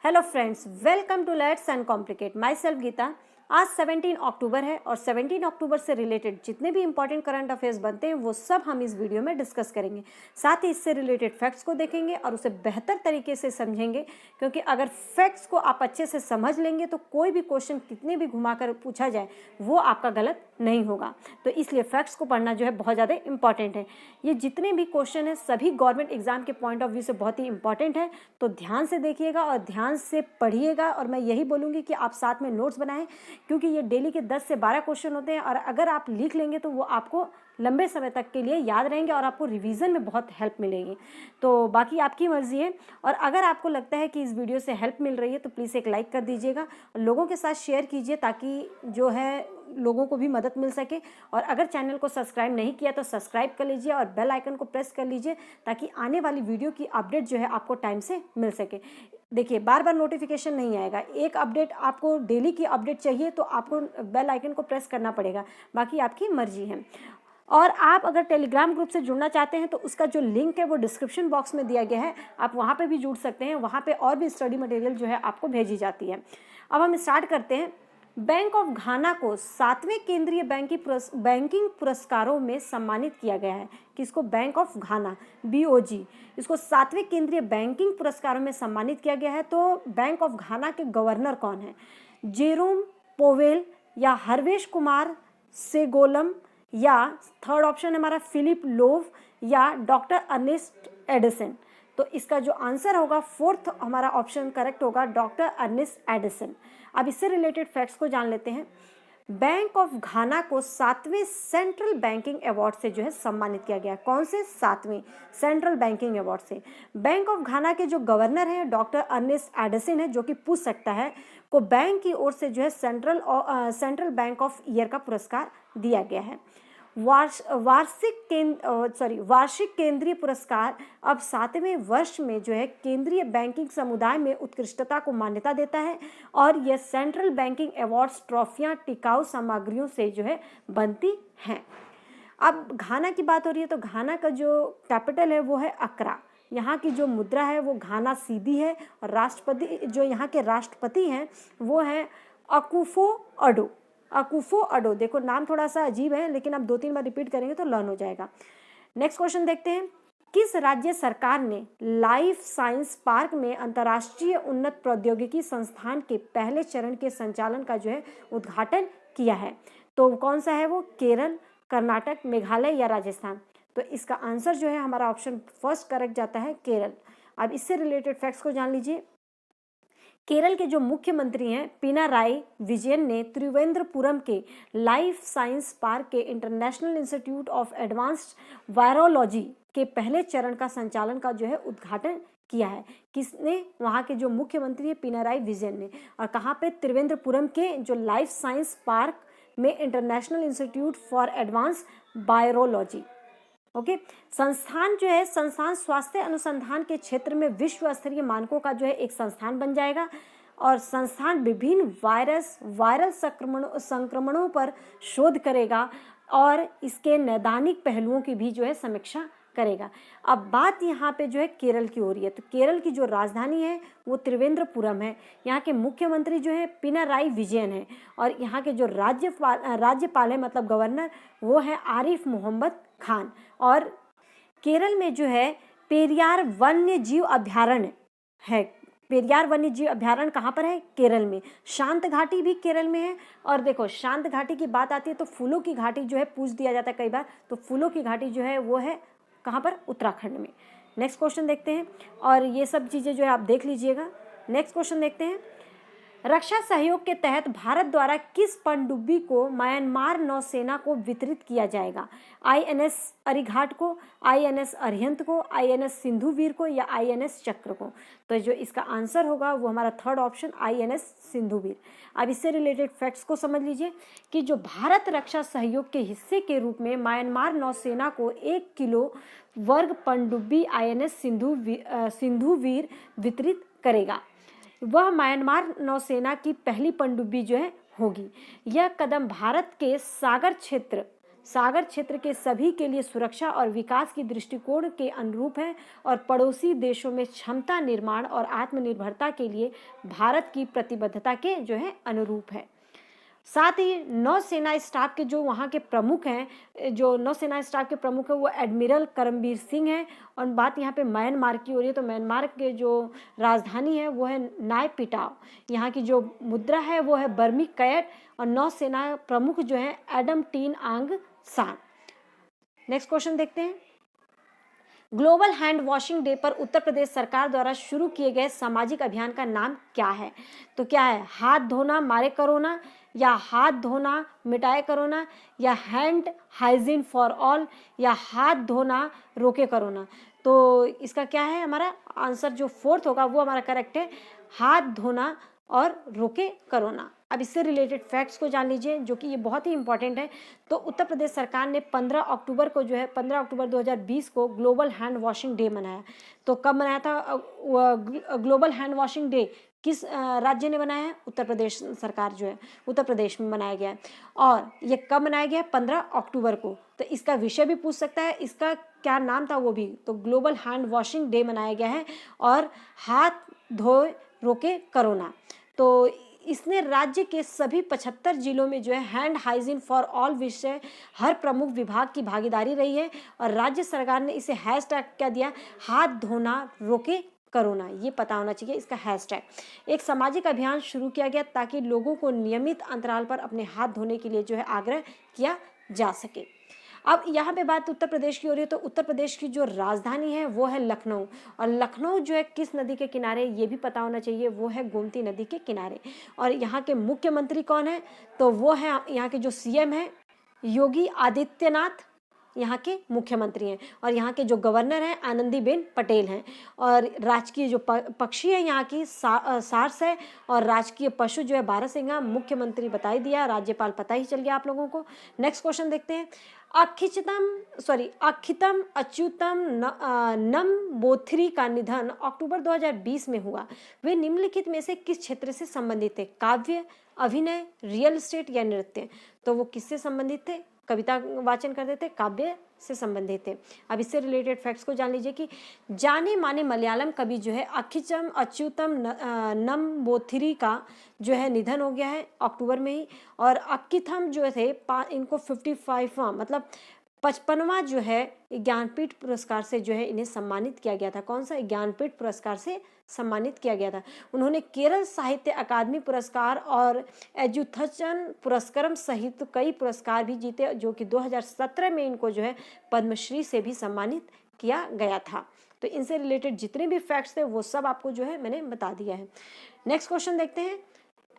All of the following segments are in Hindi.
Hello friends, welcome to let's uncomplicate. Myself Geeta. आज 17 अक्टूबर है और 17 अक्टूबर से रिलेटेड जितने भी इंपॉर्टेंट करंट अफेयर्स बनते हैं वो सब हम इस वीडियो में डिस्कस करेंगे। साथ ही इससे रिलेटेड फैक्ट्स को देखेंगे और उसे बेहतर तरीके से समझेंगे, क्योंकि अगर फैक्ट्स को आप अच्छे से समझ लेंगे तो कोई भी क्वेश्चन कितने भी घुमाकर पूछा जाए वो आपका गलत नहीं होगा। तो इसलिए फैक्ट्स को पढ़ना जो है बहुत ज़्यादा इंपॉर्टेंट है। ये जितने भी क्वेश्चन हैं सभी गवर्नमेंट एग्जाम के पॉइंट ऑफ व्यू से बहुत ही इंपॉर्टेंट है, तो ध्यान से देखिएगा और ध्यान से पढ़िएगा। और मैं यही बोलूँगी कि आप साथ में नोट्स बनाएं, क्योंकि ये डेली के 10 से 12 क्वेश्चन होते हैं और अगर आप लिख लेंगे तो वो आपको लंबे समय तक के लिए याद रहेंगे और आपको रिवीजन में बहुत हेल्प मिलेगी। तो बाकी आपकी मर्जी है। और अगर आपको लगता है कि इस वीडियो से हेल्प मिल रही है तो प्लीज़ एक लाइक कर दीजिएगा और लोगों के साथ शेयर कीजिए, ताकि जो है लोगों को भी मदद मिल सके। और अगर चैनल को सब्सक्राइब नहीं किया तो सब्सक्राइब कर लीजिए और बेल आइकन को प्रेस कर लीजिए, ताकि आने वाली वीडियो की अपडेट जो है आपको टाइम से मिल सके। देखिए, बार बार नोटिफिकेशन नहीं आएगा, एक अपडेट आपको डेली की अपडेट चाहिए तो आपको बेल आइकन को प्रेस करना पड़ेगा। बाकी आपकी मर्जी है। और आप अगर टेलीग्राम ग्रुप से जुड़ना चाहते हैं तो उसका जो लिंक है वो डिस्क्रिप्शन बॉक्स में दिया गया है, आप वहाँ पे भी जुड़ सकते हैं। वहाँ पे और भी स्टडी मटेरियल जो है आपको भेजी जाती है। अब हम स्टार्ट करते हैं। बैंक ऑफ घाना को 7वें केंद्रीय बैंकिंग पुरस्कारों में सम्मानित किया गया है। किसको? बैंक ऑफ घाना, BOG, इसको 7वें केंद्रीय बैंकिंग पुरस्कारों में सम्मानित किया गया है। तो बैंक ऑफ घाना के गवर्नर कौन है? जेरोम पोवेल या हरवेश कुमार सेगोलम, या थर्ड ऑप्शन है हमारा फिलिप लोव या डॉक्टर अर्नेस्ट एडिसन। तो इसका जो आंसर होगा फोर्थ हमारा ऑप्शन करेक्ट होगा, डॉक्टर अर्नेस्ट एडिसन। अब इससे रिलेटेड फैक्ट्स को जान लेते हैं। बैंक ऑफ घाना को 7वें सेंट्रल बैंकिंग अवार्ड से जो है सम्मानित किया गया। कौन से? 7वें सेंट्रल बैंकिंग अवार्ड से। बैंक ऑफ घाना के जो गवर्नर हैं डॉक्टर अर्नेस्ट एडिसन है, जो कि पूछ सकता है, को बैंक की ओर से जो है सेंट्रल बैंक ऑफ ईयर का पुरस्कार दिया गया है। वार्षिक केंद्रीय पुरस्कार अब 7वें वर्ष में जो है केंद्रीय बैंकिंग समुदाय में उत्कृष्टता को मान्यता देता है और यह सेंट्रल बैंकिंग अवार्ड्स ट्रॉफियां टिकाऊ सामग्रियों से जो है बनती हैं। अब घाना की बात हो रही है तो घाना का जो कैपिटल है वो है अक्रा। यहाँ की जो मुद्रा है वो घाना सीधी है और राष्ट्रपति जो यहाँ के राष्ट्रपति हैं वो हैं अकुफो अडो। देखो नाम थोड़ा सा अजीब है, लेकिन आप 2-3 बार रिपीट करेंगे तो लर्न हो जाएगा। नेक्स्ट क्वेश्चन देखते हैं। किस राज्य सरकार ने लाइफ साइंस पार्क में अंतर्राष्ट्रीय उन्नत प्रौद्योगिकी संस्थान के पहले चरण के संचालन का जो है उद्घाटन किया है? तो कौन सा है वो? केरल, कर्नाटक, मेघालय या राजस्थान? तो इसका आंसर जो है हमारा ऑप्शन फर्स्ट करेक्ट जाता है, केरल। अब इससे रिलेटेड फैक्ट्स को जान लीजिए। केरल के जो मुख्यमंत्री हैं पिनाराई विजयन ने त्रिवेंद्रपुरम के लाइफ साइंस पार्क के international institute of advanced virology के पहले चरण का संचालन का जो है उद्घाटन किया है। किसने? वहाँ के जो मुख्यमंत्री है पिनाराई विजयन ने। और कहाँ पे? त्रिवेंद्रपुरम के जो लाइफ साइंस पार्क में international institute for advanced virology. Okay. संस्थान जो है संस्थान स्वास्थ्य अनुसंधान के क्षेत्र में विश्व स्तरीय मानकों का जो है एक संस्थान बन जाएगा और संस्थान विभिन्न वायरल संक्रमणों पर शोध करेगा और इसके नैदानिक पहलुओं की भी जो है समीक्षा करेगा। अब बात यहाँ पे जो है केरल की हो रही है, तो केरल की जो राजधानी है वो त्रिवेंद्रपुरम है। यहाँ के मुख्यमंत्री जो है पिनाराई विजयन है और यहाँ के जो राज्यपाल है मतलब गवर्नर वो है आरिफ मोहम्मद खान। और केरल में जो है पेरियार वन्य जीव अभ्यारण्य है। पेरियार वन्य जीव अभ्यारण्य कहाँ पर है? केरल में। शांत घाटी भी केरल में है। और देखो शांत घाटी की बात आती है तो फूलों की घाटी जो है पूछ दिया जाता है कई बार, तो फूलों की घाटी जो है वो है कहाँ पर? उत्तराखंड में। नेक्स्ट क्वेश्चन देखते हैं और ये सब चीज़ें जो है आप देख लीजिएगा। नेक्स्ट क्वेश्चन देखते हैं। रक्षा सहयोग के तहत भारत द्वारा किस पनडुब्बी को म्यांमार नौसेना को वितरित किया जाएगा? INS अरिघाट को, INS अरिहंत को, INS सिंधुवीर को या INS चक्र को? तो जो इसका आंसर होगा वो हमारा थर्ड ऑप्शन INS सिंधुवीर। अब इससे रिलेटेड फैक्ट्स को समझ लीजिए कि जो भारत रक्षा सहयोग के हिस्से के रूप में म्यांमार नौसेना को 1 किलो वर्ग पनडुब्बी INS सिंधुवीर वितरित करेगा। वह म्यांमार नौसेना की पहली पनडुब्बी जो है होगी। यह कदम भारत के सागर क्षेत्र सागर क्षेत्र के सभी के लिए सुरक्षा और विकास की दृष्टिकोण के अनुरूप है और पड़ोसी देशों में क्षमता निर्माण और आत्मनिर्भरता के लिए भारत की प्रतिबद्धता के जो है अनुरूप है। साथ ही नौसेना स्टाफ के जो वहाँ के प्रमुख हैं, जो नौसेना स्टाफ के प्रमुख हैं वो एडमिरल करमबीर सिंह हैं। और बात यहाँ पे म्यांमार की हो रही है, तो म्यांमार के जो राजधानी है वो है नायपिटाव। यहाँ की जो मुद्रा है वो है बर्मी कैट और नौसेना प्रमुख जो है एडम टीन आंग सान। नेक्स्ट क्वेश्चन देखते हैं। ग्लोबल हैंड वॉशिंग डे पर उत्तर प्रदेश सरकार द्वारा शुरू किए गए सामाजिक अभियान का नाम क्या है? तो क्या है, हाथ धोना मारे कोरोना, या हाथ धोना मिटाए कोरोना, या हैंड हाइजीन फॉर ऑल, या हाथ धोना रोके कोरोना? तो इसका क्या है, हमारा आंसर जो फोर्थ होगा वो हमारा करेक्ट है, हाथ धोना और रोके कोरोना। अब इससे रिलेटेड फैक्ट्स को जान लीजिए जो कि ये बहुत ही इंपॉर्टेंट है। तो उत्तर प्रदेश सरकार ने 15 अक्टूबर को जो है 15 अक्टूबर 2020 को ग्लोबल हैंड वॉशिंग डे मनाया। तो कब मनाया था ग्लोबल हैंड वॉशिंग डे? किस राज्य ने बनाया है? उत्तर प्रदेश सरकार जो है उत्तर प्रदेश में मनाया गया है। और ये कब मनाया गया है? 15 अक्टूबर को। तो इसका विषय भी पूछ सकता है, इसका क्या नाम था वो भी। तो ग्लोबल हैंड वॉशिंग डे मनाया गया है और हाथ धोए रोके कोरोना। तो इसने राज्य के सभी 75 जिलों में जो है हैंड हाइजीन फॉर ऑल विषय हर प्रमुख विभाग की भागीदारी रही है। और राज्य सरकार ने इसे हैशटैग क्या दिया, हाथ धोना रोके कोरोना, ये पता होना चाहिए इसका हैशटैग। एक सामाजिक अभियान शुरू किया गया ताकि लोगों को नियमित अंतराल पर अपने हाथ धोने के लिए जो है आग्रह किया जा सके। अब यहाँ पे बात उत्तर प्रदेश की हो रही है। तो उत्तर प्रदेश की जो राजधानी है वो है लखनऊ। और लखनऊ जो है किस नदी के किनारे, ये भी पता होना चाहिए, वो है गोमती नदी के किनारे। और यहाँ के मुख्यमंत्री कौन है? तो वो है यहाँ के जो सीएम है योगी आदित्यनाथ, यहाँ के मुख्यमंत्री हैं। और यहाँ के जो गवर्नर हैं आनंदीबेन पटेल हैं। और राजकीय जो पक्षी है यहाँ की सारस है। और राजकीय पशु जो है बारहसिंगा। मुख्यमंत्री बता ही दिया, राज्यपाल पता ही चल गया आप लोगों को। नेक्स्ट क्वेश्चन देखते हैं। अखितम अच्युतम नंबूथिरी का निधन अक्टूबर 2020 में हुआ। वे निम्नलिखित में से किस क्षेत्र से संबंधित थे? काव्य, अभिनय, रियल एस्टेट या नृत्य? तो वो किससे संबंधित थे? कविता वाचन करते थे, काव्य से संबंधित थे। अब इससे रिलेटेड फैक्ट्स को जान लीजिए कि जाने माने मलयालम कवि जो है अखिचम अच्युतम नंबूथिरी का जो है निधन हो गया है अक्टूबर में ही। और अक्किथम जो थे इनको 55वां मतलब 55वां जो है ज्ञानपीठ पुरस्कार से जो है इन्हें सम्मानित किया गया था। कौन सा? ज्ञानपीठ पुरस्कार से सम्मानित किया गया था। उन्होंने केरल साहित्य अकादमी पुरस्कार और एजुथचन पुरस्कारम सहित कई पुरस्कार भी जीते, जो कि 2017 में इनको जो है पद्मश्री से भी सम्मानित किया गया था। तो इनसे रिलेटेड जितने भी फैक्ट्स थे वो सब आपको जो है मैंने बता दिया है। नेक्स्ट क्वेश्चन देखते हैं।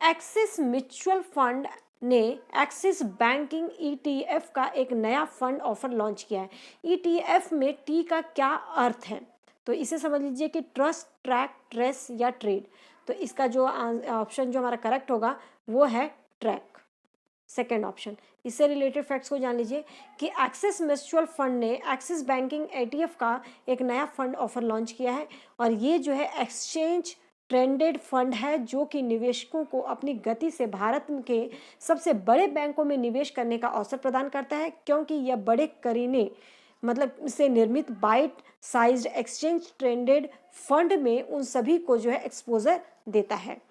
एक्सिस म्यूचुअल फंड ने एक्सिस बैंकिंग ईटीएफ का एक नया फंड ऑफर लॉन्च किया है। ईटीएफ में टी का क्या अर्थ है? तो इसे समझ लीजिए कि ट्रस्ट, ट्रैक, ट्रेस या ट्रेड। तो इसका जो ऑप्शन जो हमारा करेक्ट होगा वो है ट्रैक, सेकेंड ऑप्शन। इससे रिलेटेड फैक्ट्स को जान लीजिए कि एक्सिस म्यूचुअल फंड ने एक्सिस बैंकिंग ईटीएफ का एक नया फंड ऑफर लॉन्च किया है। और ये जो है एक्सचेंज ट्रेंडेड फंड है जो कि निवेशकों को अपनी गति से भारत के सबसे बड़े बैंकों में निवेश करने का अवसर प्रदान करता है, क्योंकि यह बड़े करीने मतलब से निर्मित bite sized exchange traded fund में उन सभी को जो है एक्सपोजर देता है।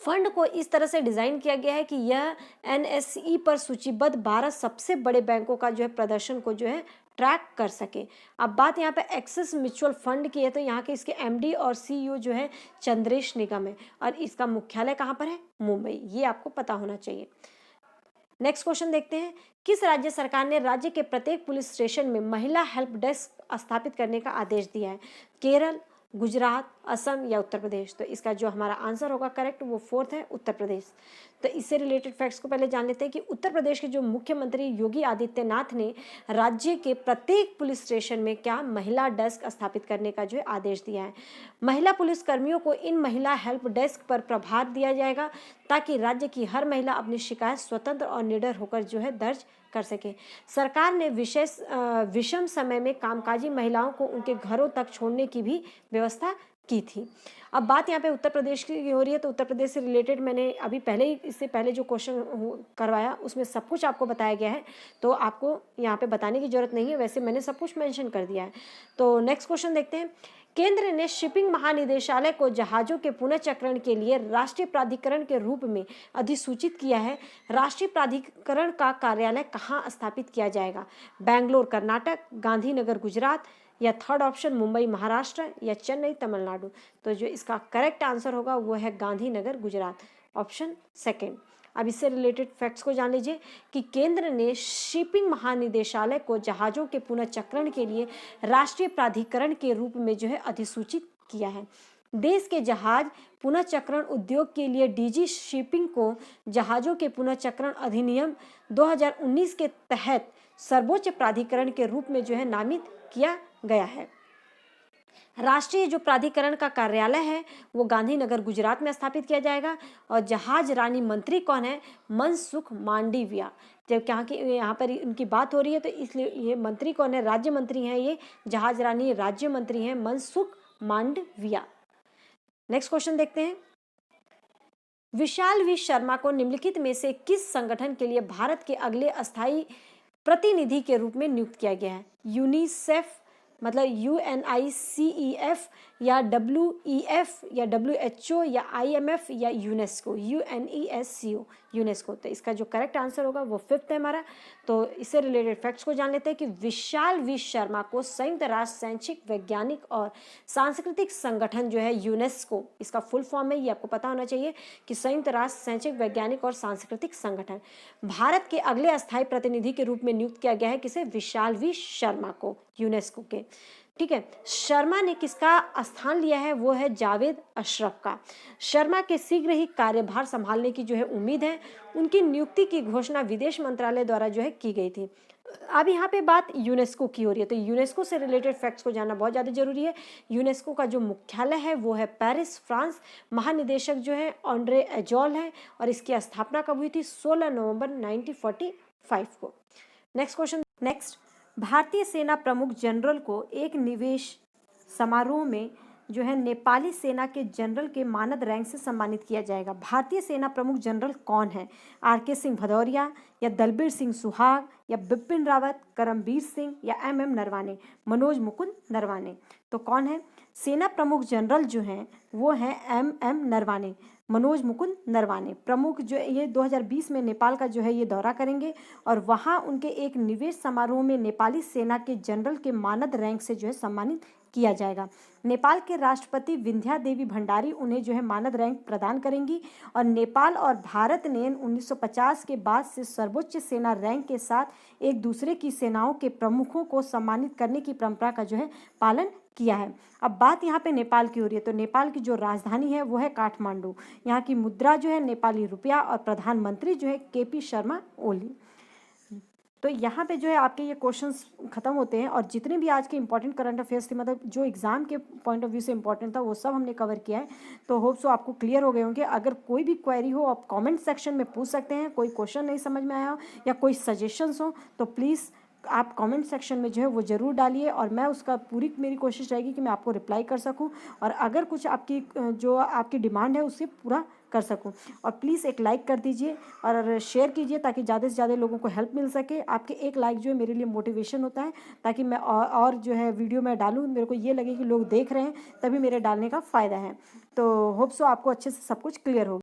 फंड को इस तरह से डिजाइन किया गया है कि यह एनएसई पर सूचीबद्ध 12 सबसे बड़े बैंकों का जो है प्रदर्शन को जो है ट्रैक कर सके। अब बात यहाँ पे एक्सिस म्यूचुअल फंड की है। तो यहाँ के इसके एमडी और सीईओ जो है चंद्रेश निगम है। और इसका मुख्यालय कहाँ पर है? मुंबई। ये आपको पता होना चाहिए। नेक्स्ट क्वेश्चन देखते हैं। किस राज्य सरकार ने राज्य के प्रत्येक पुलिस स्टेशन में महिला हेल्प डेस्क स्थापित करने का आदेश दिया है? केरल, गुजरात, असम या उत्तर प्रदेश? तो इसका जो हमारा आंसर होगा करेक्ट वो फोर्थ है, उत्तर प्रदेश। तो इससे रिलेटेड फैक्ट्स को पहले जान लेते हैं कि उत्तर प्रदेश के जो मुख्यमंत्री योगी आदित्यनाथ ने राज्य के प्रत्येक पुलिस स्टेशन में क्या महिला डेस्क स्थापित करने का जो है आदेश दिया है। महिला पुलिस कर्मियों को इन महिला हेल्प डेस्क पर प्रभार दिया जाएगा ताकि राज्य की हर महिला अपनी शिकायत स्वतंत्र और निडर होकर जो है दर्ज कर सके। सरकार ने विषम समय में कामकाजी महिलाओं को उनके घरों तक छोड़ने की भी व्यवस्था की थी। अब बात यहाँ पे उत्तर प्रदेश की हो रही है, तो उत्तर प्रदेश से रिलेटेड मैंने अभी पहले ही, इससे पहले जो क्वेश्चन करवाया उसमें सब कुछ आपको बताया गया है, तो आपको यहाँ पे बताने की जरूरत नहीं है, वैसे मैंने सब कुछ मेंशन कर दिया है। तो नेक्स्ट क्वेश्चन देखते हैं। केंद्र ने शिपिंग महानिदेशालय को जहाजों के पुनर्चक्रण के लिए राष्ट्रीय प्राधिकरण के रूप में अधिसूचित किया है। राष्ट्रीय प्राधिकरण का कार्यालय कहाँ स्थापित किया जाएगा? बेंगलोर कर्नाटक, गांधीनगर गुजरात, या थर्ड ऑप्शन मुंबई महाराष्ट्र, या चेन्नई तमिलनाडु। तो जो इसका करेक्ट आंसर होगा वो है गांधीनगर गुजरात, ऑप्शन सेकेंड। अब इससे रिलेटेड फैक्ट्स को जान लीजिए कि केंद्र ने शिपिंग महानिदेशालय को जहाज़ों के पुनर्चक्रण के लिए राष्ट्रीय प्राधिकरण के रूप में जो है अधिसूचित किया है। देश के जहाज पुनर्चक्रण उद्योग के लिए डीजी शिपिंग को जहाज़ों के पुनर्चक्रण अधिनियम 2019 के तहत सर्वोच्च प्राधिकरण के रूप में जो है नामित किया गया है। राष्ट्रीय जो प्राधिकरण का कार्यालय है वो गांधीनगर गुजरात में स्थापित किया जाएगा। और जहाज रानी मंत्री कौन है? मनसुख मांडविया। जब यहाँ पर इनकी बात हो रही है तो इसलिए ये मंत्री कौन है? राज्य मंत्री हैं ये, जहाज रानी राज्य मंत्री हैं मनसुख मांडविया। नेक्स्ट क्वेश्चन देखते हैं। विशाल वी शर्मा को निम्नलिखित में से किस संगठन के लिए भारत के अगले अस्थायी प्रतिनिधि के रूप में नियुक्त किया गया है? यूनिसेफ, मतलब UNICEF, या WEF, या WHO, या IMF, या यूनेस्को, UNESCO, यूनेस्को। तो इसका जो करेक्ट आंसर होगा वो फिफ्थ है हमारा। तो इससे रिलेटेड फैक्ट्स को जान लेते हैं कि विशाल वी शर्मा को संयुक्त राष्ट्र शैक्षिक वैज्ञानिक और सांस्कृतिक संगठन जो है यूनेस्को, इसका फुल फॉर्म है, ये आपको पता होना चाहिए कि संयुक्त राष्ट्र शैक्षिक वैज्ञानिक और सांस्कृतिक संगठन। भारत के अगले अस्थायी प्रतिनिधि के रूप में नियुक्त किया गया है किसे? विशाल वी शर्मा को, यूनेस्को के। ठीक है, शर्मा ने किसका स्थान लिया है? वो है जावेद अशरफ का। शर्मा के शीघ्र ही कार्यभार संभालने की जो है उम्मीद है। उनकी नियुक्ति की घोषणा विदेश मंत्रालय द्वारा जो है की गई थी। अब यहाँ पे बात यूनेस्को की हो रही है, तो यूनेस्को से रिलेटेड फैक्ट्स को जानना बहुत ज़्यादा जरूरी है। यूनेस्को का जो मुख्यालय है वो है पेरिस, फ्रांस। महानिदेशक जो है ऑन्ड्रे एजोल है, और इसकी स्थापना कब हुई थी? 16 नवंबर 1945 को। Next question. नेक्स्ट, भारतीय सेना प्रमुख जनरल को एक निवेश समारोह में जो है नेपाली सेना के जनरल के मानद रैंक से सम्मानित किया जाएगा। भारतीय सेना प्रमुख जनरल कौन है? RK सिंह भदौरिया, या दलबीर सिंह सुहाग, या बिपिन रावत, करमबीर सिंह, या MM नरवाने, मनोज मुकुंद नरवाने। तो कौन है? सेना प्रमुख जनरल जो हैं वो हैं MM नरवाने, मनोज मुकुंद नरवाने। प्रमुख जो ये 2020 में नेपाल का जो है ये दौरा करेंगे, और वहाँ उनके एक निवेश समारोह में नेपाली सेना के जनरल के मानद रैंक से जो है सम्मानित किया जाएगा। नेपाल के राष्ट्रपति विंध्या देवी भंडारी उन्हें जो है मानद रैंक प्रदान करेंगी। और नेपाल और भारत ने 1950 के बाद से सर्वोच्च सेना रैंक के साथ एक दूसरे की सेनाओं के प्रमुखों को सम्मानित करने की परंपरा का जो है पालन किया है। अब बात यहाँ पे नेपाल की हो रही है, तो नेपाल की जो राजधानी है वो है काठमांडू। यहाँ की मुद्रा जो है नेपाली रुपया, और प्रधानमंत्री जो है KP शर्मा ओली। तो यहाँ पे जो है आपके ये क्वेश्चंस खत्म होते हैं, और जितने भी आज के इंपॉर्टेंट करंट अफेयर्स थे, मतलब जो एग्जाम के पॉइंट ऑफ व्यू से इंपॉर्टेंट था, वो सब हमने कवर किया है। तो होप सो आपको क्लियर हो गए होंगे। अगर कोई भी क्वेरी हो आप कमेंट सेक्शन में पूछ सकते हैं। कोई क्वेश्चन नहीं समझ में आया हो या कोई सजेशंस हो तो प्लीज़ आप कमेंट सेक्शन में जो है वो ज़रूर डालिए, और मैं उसका पूरी मेरी कोशिश रहेगी कि मैं आपको रिप्लाई कर सकूं, और अगर कुछ आपकी जो आपकी डिमांड है उससे पूरा कर सकूं। और प्लीज़ एक लाइक कर दीजिए और शेयर कीजिए ताकि ज़्यादा से ज़्यादा लोगों को हेल्प मिल सके। आपके एक लाइक जो है मेरे लिए मोटिवेशन होता है, ताकि मैं और जो है वीडियो में डालूँ, मेरे को ये लगे कि लोग देख रहे हैं, तभी मेरे डालने का फ़ायदा है। तो होप सो आपको अच्छे से सब कुछ क्लियर हो।